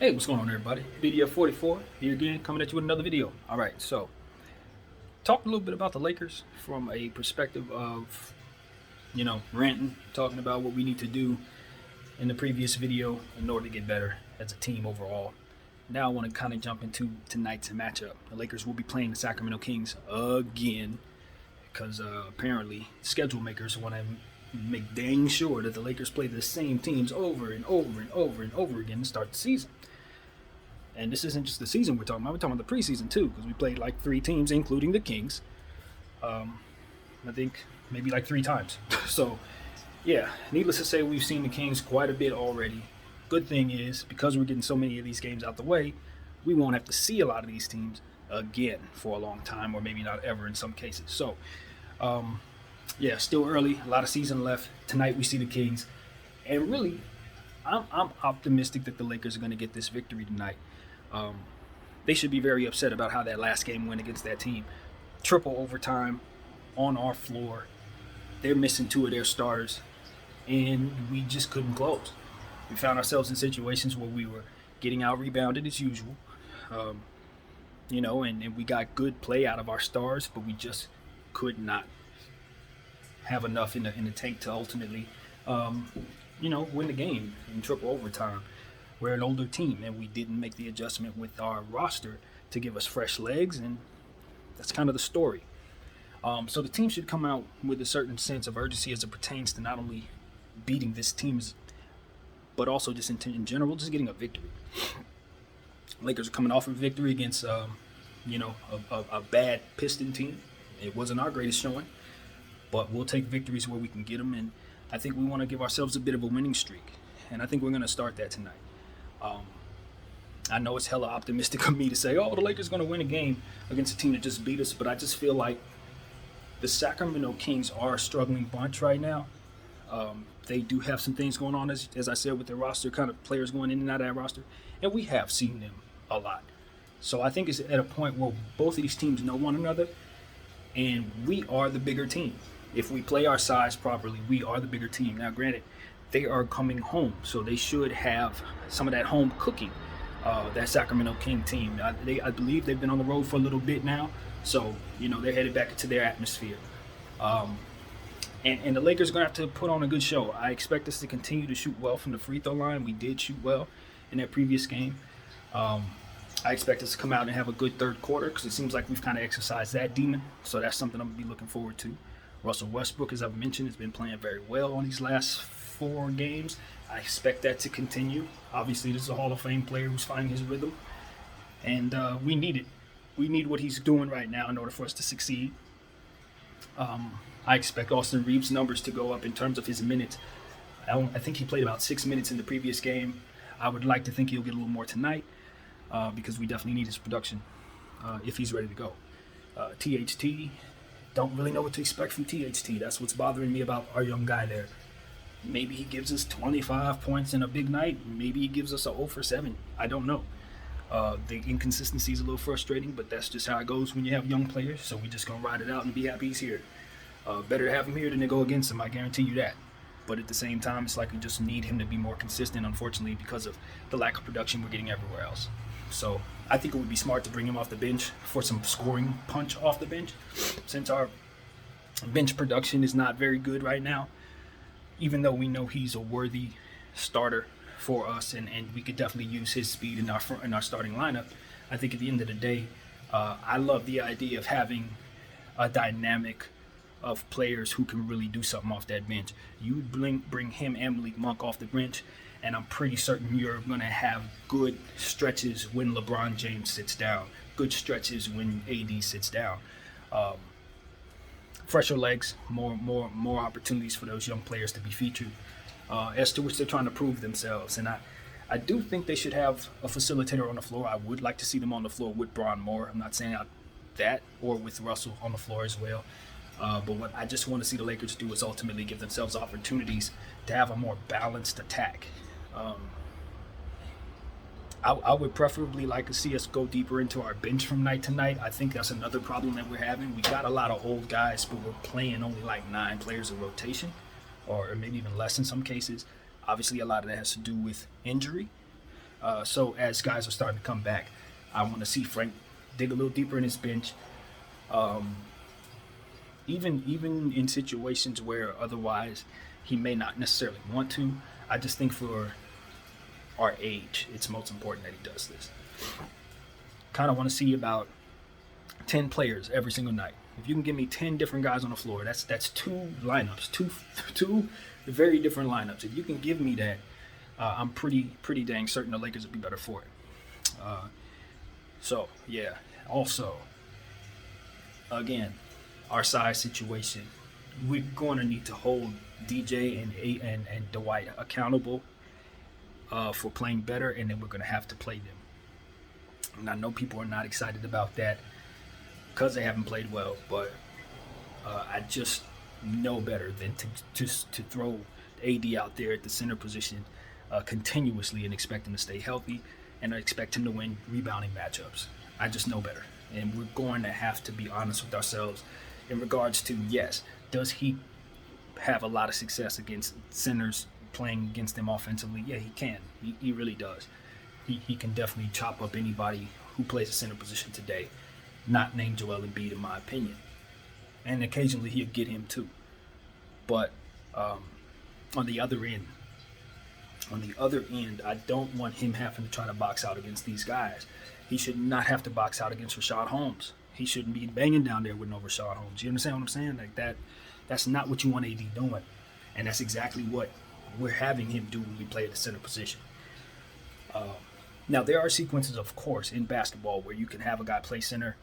Hey, what's going on, everybody? Video 44 here again, coming at you with another video. All right, so talk a little bit about the Lakers from a perspective of, ranting, talking about what we need to do in the previous video in order to get better as a team overall. Now I want to kind of jump into tonight's matchup. The Lakers will be playing the Sacramento Kings again because apparently schedule makers want to make dang sure that the Lakers play the same teams over and over and over and over again to start the season. And this isn't just the season we're talking about. We're talking about the preseason too, because we played like 3 teams, including the Kings. I think maybe like 3 times. So, yeah, needless to say, we've seen the Kings quite a bit already. Good thing is, because we're getting so many of these games out the way, we won't have to see a lot of these teams again for a long time, or maybe not ever in some cases. So, yeah, still early, a lot of season left. Tonight we see the Kings, and really, I'm optimistic that the Lakers are going to get this victory tonight. They should be very upset about how that last game went against that team. Triple overtime on our floor. They're missing 2 of their starters, and we just couldn't close. We found ourselves in situations where we were getting out rebounded as usual, and we got good play out of our stars, but we just could not have enough in the tank to ultimately, win the game in triple overtime. We're an older team, and we didn't make the adjustment with our roster to give us fresh legs, and that's kind of the story. So the team should come out with a certain sense of urgency as it pertains to not only beating this team, but also just in general, just getting a victory. Lakers are coming off a victory against, a bad Piston team. It wasn't our greatest showing, but we'll take victories where we can get them, and I think we want to give ourselves a bit of a winning streak, and I think we're going to start that tonight. I know it's hella optimistic of me to say, the Lakers are going to win a game against a team that just beat us, but I just feel like the Sacramento Kings are a struggling bunch right now. They do have some things going on, as I said, with their roster, kind of players going in and out of that roster, and we have seen them a lot. So I think it's at a point where both of these teams know one another, and we are the bigger team. If we play our size properly, we are the bigger team. Now, granted, they are coming home, so they should have some of that home cooking. That Sacramento King team, I believe they've been on the road for a little bit now, so they're headed back into their atmosphere. And the Lakers are going to have to put on a good show. I expect us to continue to shoot well from the free throw line. We did shoot well in that previous game. I expect us to come out and have a good third quarter because it seems like we've kind of exercised that demon, so that's something I'm going to be looking forward to. Russell Westbrook, as I've mentioned, has been playing very well on these last 4 games. I expect that to continue. Obviously, this is a Hall of Fame player who's finding his rhythm, and we need it. We need what he's doing right now in order for us to succeed. I expect Austin Reeves' numbers to go up in terms of his minutes. I think he played about 6 minutes in the previous game. I would like to think he'll get a little more tonight because we definitely need his production if he's ready to go. THT, don't really know what to expect from THT. That's what's bothering me about our young guy there. Maybe he gives us 25 points in a big night. Maybe he gives us a 0 for 7. I don't know. The inconsistency is a little frustrating, but that's just how it goes when you have young players. So we're just going to ride it out and be happy he's here. Better to have him here than to go against him, I guarantee you that. But at the same time, it's like we just need him to be more consistent, unfortunately, because of the lack of production we're getting everywhere else. So I think it would be smart to bring him off the bench for some scoring punch off the bench, since our bench production is not very good right now, even though we know he's a worthy starter for us, and we could definitely use his speed in our starting lineup. I think at the end of the day, I love the idea of having a dynamic of players who can really do something off that bench. You bring him and Malik Monk off the bench, and I'm pretty certain you're going to have good stretches when LeBron James sits down, good stretches when AD sits down. Fresher legs, more opportunities for those young players to be featured, as to which they're trying to prove themselves. And I do think they should have a facilitator on the floor. I would like to see them on the floor with Bron Moore. I'm not saying that, or with Russell on the floor as well. But what I just want to see the Lakers do is ultimately give themselves opportunities to have a more balanced attack. I would preferably like to see us go deeper into our bench from night to night. I think that's another problem that we're having. We got a lot of old guys, but we're playing only like 9 players in rotation, or maybe even less in some cases. Obviously, a lot of that has to do with injury. So as guys are starting to come back, I want to see Frank dig a little deeper in his bench. Um, even in situations where otherwise he may not necessarily want to. I just think for our age, it's most important that he does this. Kind of want to see about 10 players every single night. If you can give me 10 different guys on the floor, that's two lineups, two very different lineups. If you can give me that, I'm pretty dang certain the Lakers will be better for it. So yeah. Also, again, our size situation, we're going to need to hold DJ and Dwight accountable for playing better, and then we're going to have to play them. And I know people are not excited about that because they haven't played well, but I just know better than to throw AD out there at the center position continuously and expect him to stay healthy and expect him to win rebounding matchups. I just know better. And we're going to have to be honest with ourselves in regards to, yes, does he have a lot of success against centers playing against them offensively? Yeah, he can. He really does. He can definitely chop up anybody who plays a center position today, not named Joel Embiid in my opinion. And occasionally he'll get him too. But on the other end, I don't want him having to try to box out against these guys. He should not have to box out against Rashad Holmes. He shouldn't be banging down there with no Rashad Holmes. You understand what I'm saying? Like that's not what you want AD doing. And that's exactly what we're having him do when we play at the center position. Now, there are sequences, of course, in basketball where you can have a guy play center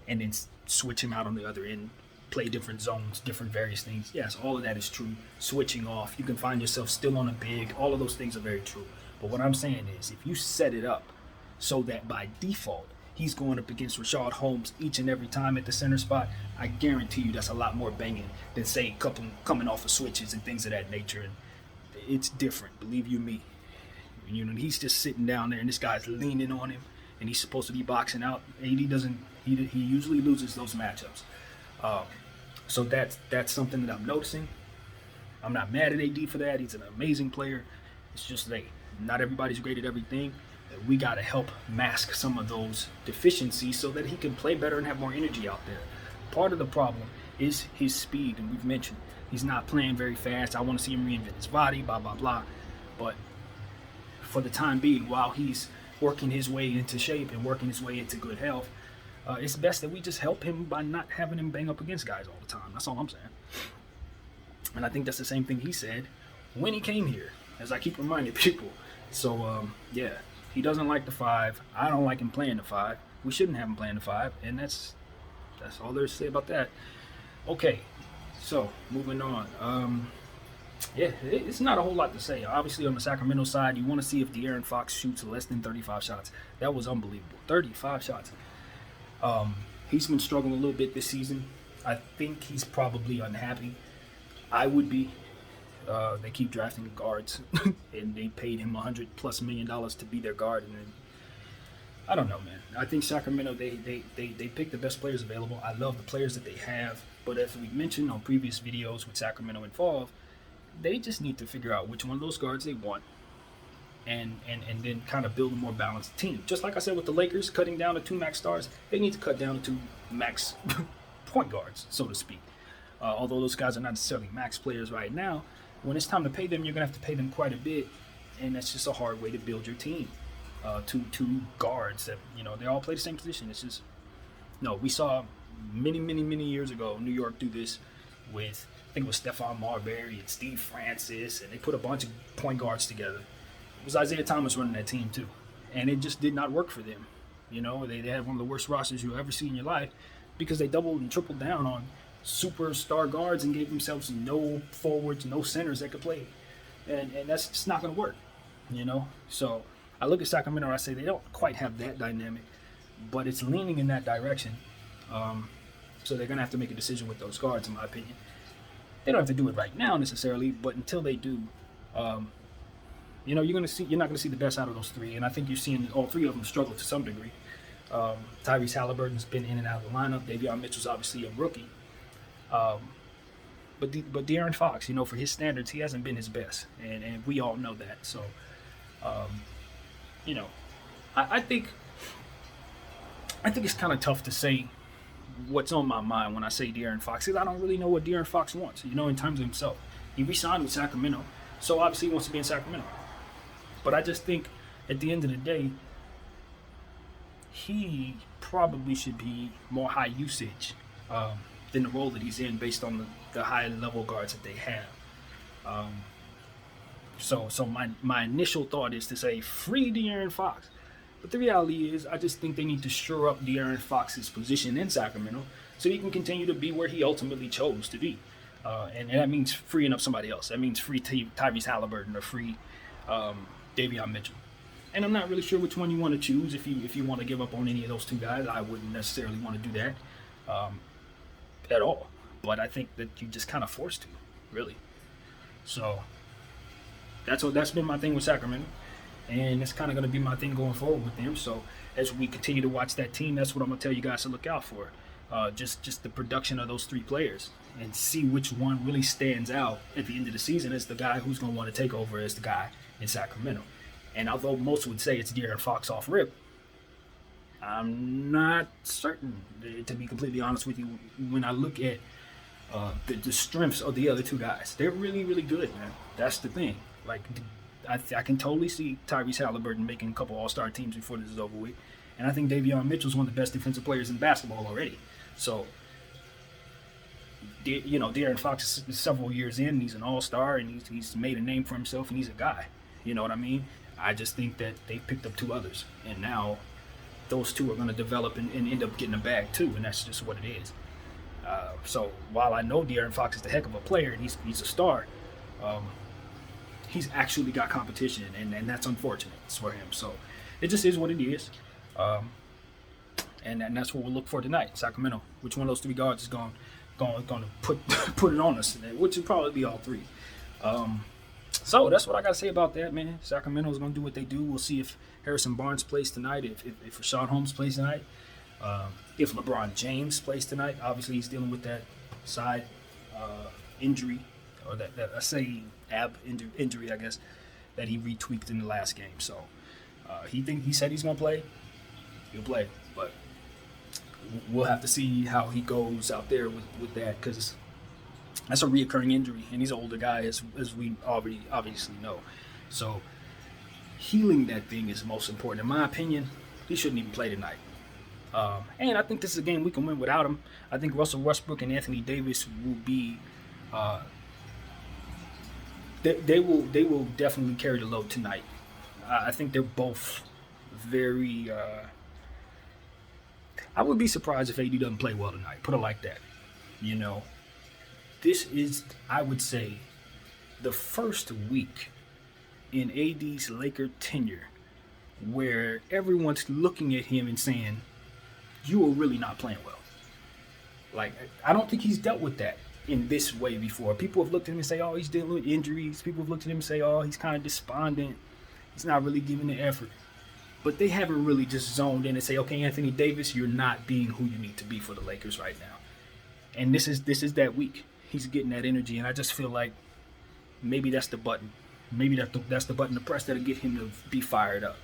and then switch him out on the other end, play different zones, different various things. Yes, all of that is true. Switching off, you can find yourself still on a big. All of those things are very true. But what I'm saying is, if you set it up so that by default, he's going up against Rashad Holmes each and every time at the center spot, I guarantee you that's a lot more banging than, say, coming off of switches and things of that nature. And it's different, believe you me. You know, he's just sitting down there, and this guy's leaning on him, and he's supposed to be boxing out. AD doesn't. He usually loses those matchups. So that's something that I'm noticing. I'm not mad at AD for that. He's an amazing player. It's just that not everybody's great at everything. We got to help mask some of those deficiencies so that he can play better and have more energy out there. Part of the problem is his speed, and we've mentioned he's not playing very fast. I want to see him reinvent his body, blah, blah, blah. But for the time being, while he's working his way into shape and working his way into good health, it's best that we just help him by not having him bang up against guys all the time. That's all I'm saying. And I think that's the same thing he said when he came here, as I keep reminding people. So, yeah, he doesn't like the 5. I don't like him playing the 5. We shouldn't have him playing the 5, and that's all there's to say about that. Okay, so moving on. Yeah, it's not a whole lot to say. Obviously, on the Sacramento side, you want to see if De'Aaron Fox shoots less than 35 shots. That was unbelievable. 35 shots. He's been struggling a little bit this season. I think he's probably unhappy. I would be. They keep drafting guards, and they paid him $100+ million to be their guard. And then, I don't know, man. I think Sacramento, they pick the best players available. I love the players that they have. But as we mentioned on previous videos with Sacramento involved, they just need to figure out which one of those guards they want and then kind of build a more balanced team. Just like I said with the Lakers, cutting down to 2 max stars, they need to cut down to 2 max point guards, so to speak. Although those guys are not necessarily max players right now, when it's time to pay them, you're going to have to pay them quite a bit, and that's just a hard way to build your team. Two guards that, they all play the same position. It's just, no, we saw many years ago New York do this with, I think it was Stephon Marbury and Steve Francis, and they put a bunch of point guards together. It was Isaiah Thomas running that team too, and it just did not work for them. They had one of the worst rosters you'll ever see in your life because they doubled and tripled down on superstar guards and gave themselves no forwards, no centers that could play, and that's just not going to work. So I look at Sacramento and I say they don't quite have that dynamic, but it's leaning in that direction. So they're going to have to make a decision with those guards, in my opinion. They don't have to do it right now necessarily, but until they do, you're not going to see the best out of those 3. And I think you're seeing all 3 of them struggle to some degree. Tyrese Halliburton's been in and out of the lineup. Davion Mitchell's obviously a rookie. But De'Aaron Fox, for his standards, he hasn't been his best, and we all know that. So you know, I think it's kind of tough to say what's on my mind when I say De'Aaron Fox, because I don't really know what De'Aaron Fox wants, in terms of himself. He re-signed with Sacramento, so obviously he wants to be in Sacramento. But I just think at the end of the day, he probably should be more high usage than the role that he's in based on the high level guards that they have. So my initial thought is to say free De'Aaron Fox. But the reality is, I just think they need to shore up De'Aaron Fox's position in Sacramento so he can continue to be where he ultimately chose to be. And that means freeing up somebody else. That means free Tyrese Halliburton or free Davion Mitchell. And I'm not really sure which one you want to choose. If you want to give up on any of those two guys, I wouldn't necessarily want to do that at all. But I think that you just kind of forced to, really. So that's been my thing with Sacramento. And it's kind of going to be my thing going forward with them. So as we continue to watch that team, that's what I'm going to tell you guys to look out for. Just the production of those three players and see which one really stands out at the end of the season as the guy who's going to want to take over as the guy in Sacramento. And although most would say it's De'Aaron Fox off rip, I'm not certain, to be completely honest with you. When I look at the strengths of the other two guys, they're really, really good, man. That's the thing. Like, I can totally see Tyrese Halliburton making a couple All-Star teams before this is over with. And I think Davion Mitchell's one of the best defensive players in basketball already. So, De'Aaron Fox is several years in, he's an All-Star, and he's made a name for himself, and he's a guy. You know what I mean? I just think that they picked up two others, and now those two are going to develop and end up getting a bag too, and that's just what it is. So while I know De'Aaron Fox is the heck of a player and he's a star, he's actually got competition, and that's unfortunate for him. So it just is what it is, and that's what we'll look for tonight. Sacramento, which one of those three guards is going to put it on us, which will probably be all three. So that's what I got to say about that, man. Sacramento's going to do what they do. We'll see if Harrison Barnes plays tonight, if Rashawn Holmes plays tonight, if LeBron James plays tonight. Obviously, he's dealing with that side injury, or that I say ab injury, I guess, that he retweaked in the last game. So he said he's going to play. He'll play, but we'll have to see how he goes out there with that, because that's a reoccurring injury, and he's an older guy, as we already obviously know. So healing that thing is most important. In my opinion, he shouldn't even play tonight. And I think this is a game we can win without him. I think Russell Westbrook and Anthony Davis will be they will definitely carry the load tonight. I think they're both very I would be surprised if AD doesn't play well tonight. Put it like that. This is, I would say, the first week in AD's Laker tenure where everyone's looking at him and saying, you are really not playing well. Like, I don't think he's dealt with that in this way before. People have looked at him and say, oh, he's dealing with injuries. People have looked at him and say, oh, he's kind of despondent. He's not really giving the effort. But they haven't really just zoned in and say, okay, Anthony Davis, you're not being who you need to be for the Lakers right now. And this is that week. He's getting that energy, and I just feel like maybe that's the button. Maybe that's the button to press that'll get him to be fired up.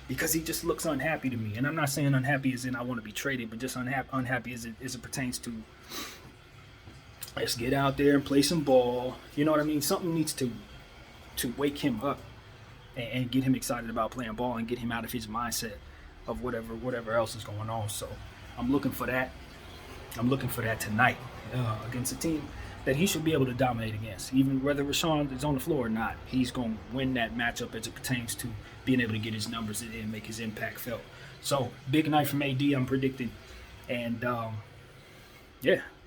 Because he just looks unhappy to me. And I'm not saying unhappy as in I want to be traded, but just unhappy as it pertains to, let's get out there and play some ball. You know what I mean? Something needs to wake him up and get him excited about playing ball and get him out of his mindset of whatever else is going on. So I'm looking for that. I'm looking for that tonight against a team that he should be able to dominate against. Even whether Rashawn is on the floor or not, he's going to win that matchup as it pertains to being able to get his numbers and make his impact felt. So, big night from AD, I'm predicting. And,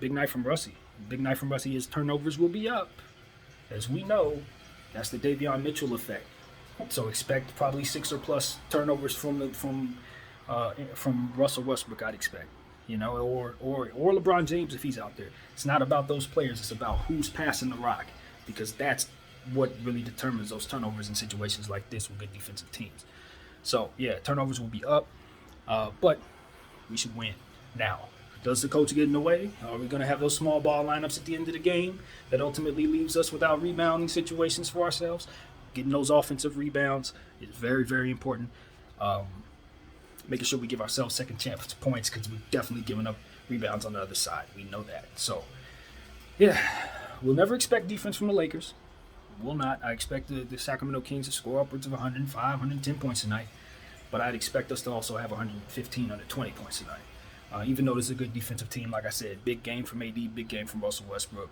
big night from Russie. Big night from Russie. His turnovers will be up. As we know, that's the Davion Mitchell effect. So, expect probably 6 or plus turnovers from Russell Westbrook, I'd expect. Or LeBron James if he's out there. It's not about those players. It's about who's passing the rock, because that's what really determines those turnovers in situations like this with good defensive teams. So, turnovers will be up, but we should win. Now, does the coach get in the way? Are we going to have those small ball lineups at the end of the game that ultimately leaves us without rebounding situations for ourselves? Getting those offensive rebounds is very, very important. Making sure we give ourselves second chance points because we've definitely given up rebounds on the other side. We know that. So, yeah, we'll never expect defense from the Lakers. Will not. I expect the Sacramento Kings to score upwards of 105, 110 points tonight. But I'd expect us to also have 115, 120 points tonight. Even though this is a good defensive team, like I said, big game from AD, big game from Russell Westbrook.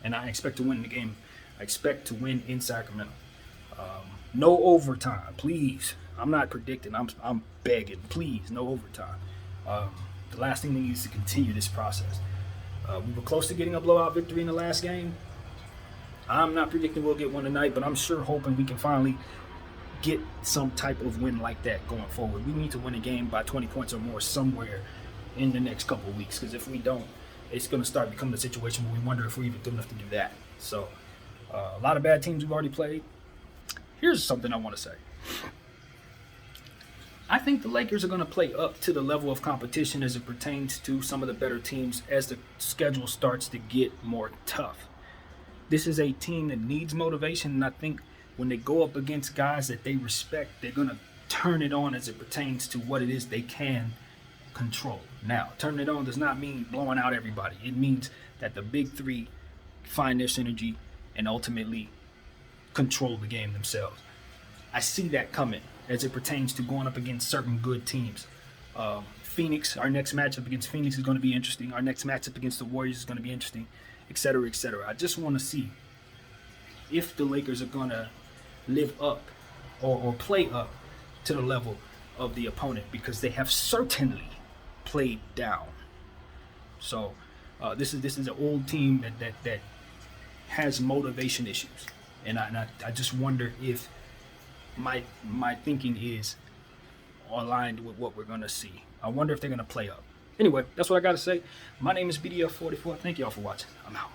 And I expect to win the game. I expect to win in Sacramento. No overtime, please. I'm not predicting. I'm begging. Please, no overtime. The last thing we need is to continue this process. We were close to getting a blowout victory in the last game. I'm not predicting we'll get one tonight, but I'm sure hoping we can finally get some type of win like that going forward. We need to win a game by 20 points or more somewhere in the next couple of weeks, because if we don't, it's going to start becoming a situation where we wonder if we're even good enough to do that. So, a lot of bad teams we've already played. Here's something I want to say. I think the Lakers are going to play up to the level of competition as it pertains to some of the better teams as the schedule starts to get more tough. This is a team that needs motivation, and I think when they go up against guys that they respect, they're going to turn it on as it pertains to what it is they can control. Now, turning it on does not mean blowing out everybody. It means that the big three find their synergy and ultimately control the game themselves. I see that coming as it pertains to going up against certain good teams. Phoenix, our next matchup against Phoenix is going to be interesting. Our next matchup against the Warriors is going to be interesting, etc., etc. I just want to see if the Lakers are going to live up or play up to the level of the opponent, because they have certainly played down. So this is an old team that has motivation issues, and I just wonder if my thinking is aligned with what we're going to see. I wonder if they're going to play up. Anyway, that's what I got to say. My name is BDF44. Thank y'all for watching. I'm out.